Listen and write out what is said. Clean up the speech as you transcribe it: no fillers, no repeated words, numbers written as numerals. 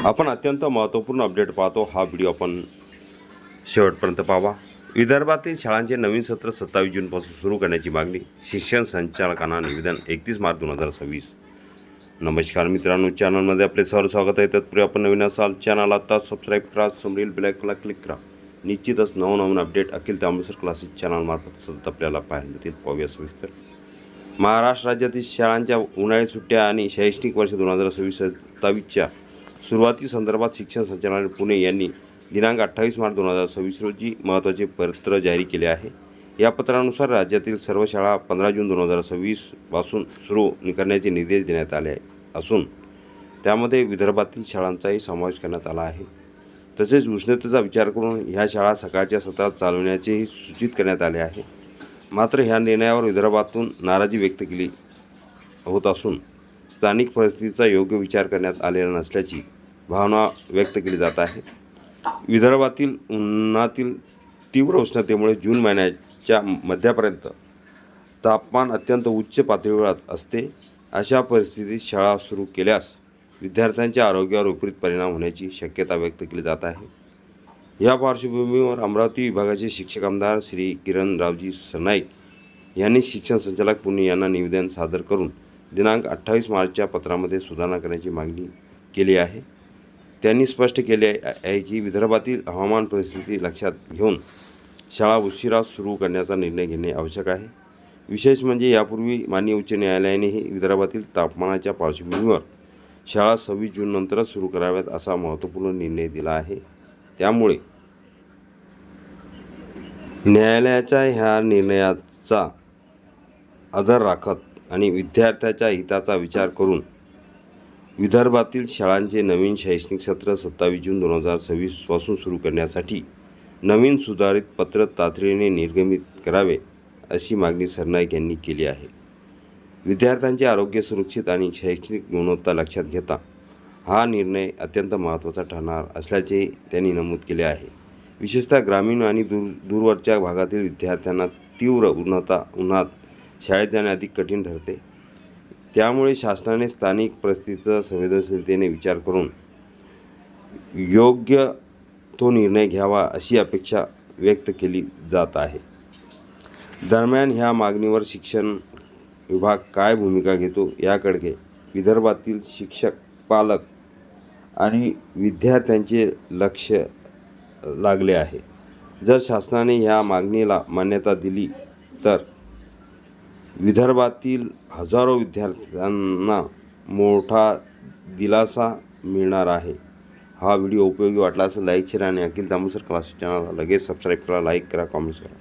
आपण अत्यंत महत्त्वपूर्ण अपडेट पाहतो। हा व्हिडिओ आपण शेवटपर्यंत पाहावा। विदर्भातील शाळांचे नवीन सत्र 27 जूनपासून सुरू करण्याची मागणी, शिक्षण संचालकांना निवेदन 31 मार्च 2026। नमस्कार मित्रांनो, चॅनलमध्ये आपले सहर्ष स्वागत आहे। तत्पूर्वी आपण नवीन असाल चॅनल आता सबस्क्राईब करा, समोरील बेल आयकॉनला क्लिक करा। निश्चितच नवनवीन अपडेट अखिल तांबेसर क्लासेस चॅनलमार्फत सतत आपल्याला पाहायला मिळतील। पाहूया सविस्तर। महाराष्ट्र राज्यातील शाळांच्या उन्हाळी सुट्ट्या आणि शैक्षणिक वर्ष 2026-27च्या सुरुवातीसंदर्भात शिक्षण संचालनालय पुणे यांनी दिनांक 28 मार्च 2026 रोजी महत्त्वाचे पत्र जारी केले आहे। या पत्रानुसार राज्यातील सर्व शाळा 15 जून 2026 पासून सुरू करण्याचे निर्देश देण्यात आले असून त्यामध्ये विदर्भातील शाळांचाही समावेश करण्यात आला आहे। तसेच उष्णतेचा विचार करून ह्या शाळा सकाळच्या सत्रात चालवण्याचेही सूचित करण्यात आले आहे। मात्र ह्या निर्णयावर विदर्भातून नाराजी व्यक्त केली होत असून स्थानिक परिस्थितीचा योग्य विचार करण्यात आलेला नसल्याची भावना व्यक्त केली जात आहे। विदर्भातील उन्हातील तीव्र उष्णतेमुळे जून महिन्याच्या मध्यापर्यंत तापमान अत्यंत उच्च पातळीवर असते। अशा परिस्थितीत शाळा सुरू केल्यास विद्यार्थ्यांच्या आरोग्यावर विपरीत परिणाम होण्याची शक्यता व्यक्त केली जात आहे। या पार्श्वभूमीवर अमरावती विभागाचे शिक्षक आमदार श्री किरणरावजी सरनाईक यांनी शिक्षण संचालक पुणे यांना निवेदन सादर करून दिनांक 28 मार्चच्या पत्रामध्ये सुधारणा करण्याची मागणी केली आहे। त्यांनी स्पष्ट केले आहे की विदर्भातील हवामान परिस्थिती लक्षात घेऊन शाळा उशिरा सुरू करण्याचा निर्णय घेणे आवश्यक आहे। विशेष म्हणजे यापूर्वी माननीय उच्च न्यायालयानेही विदर्भातील तापमानाच्या पार्श्वभूमीवर शाळा 26 जून नंतरच सुरू कराव्यात असा महत्त्वपूर्ण निर्णय दिला आहे। त्यामुळे न्यायालयाच्या ह्या निर्णयाचा आदर राखत आणि विद्यार्थ्याच्या हिताचा विचार करून विदर्भातील शाळांचे नवीन शैक्षणिक सत्र 27 जून 2026 पासून सुरू करण्यासाठी नवीन सुधारित पत्र तातडीने निर्गमित करावे अशी मागणी सरनाईक यांनी केली आहे। विद्यार्थ्यांचे आरोग्य सुरक्षित आणि शैक्षणिक गुणवत्ता लक्षात घेता हा निर्णय अत्यंत महत्त्वाचा ठरणार असल्याचे त्यांनी नमूद केले आहे। विशेषतः ग्रामीण आणि दूरवरच्या भागातील विद्यार्थ्यांना तीव्र उन्हात शाळेत जाणे अधिक कठीण ठरते। त्यामुळे शासनाने स्थानिक परिस्थितीचा संवेदनशीलतेने विचार करून योग्य तो निर्णय घ्यावा अशी अपेक्षा व्यक्त केली जात आहे। दरम्यान ह्या मागणीवर शिक्षण विभाग काय भूमिका घेतो याकडे विदर्भातील शिक्षक, पालक आणि विद्यार्थ्यांचे लक्ष लागले आहे। जर शासनाने ह्या मागणीला मान्यता दिली तर विदर्भातील हजारो विद्यार्थ्यांना मोठा दिलासा मिळणार आहे। हा व्हिडिओ उपयोगी वाटला असेल लाईक, शेअर आणि अखिल तांबेसर क्लासेस चॅनलला लगेच सबस्क्राईब करा, लाईक करा, कॉमेंट्स करा।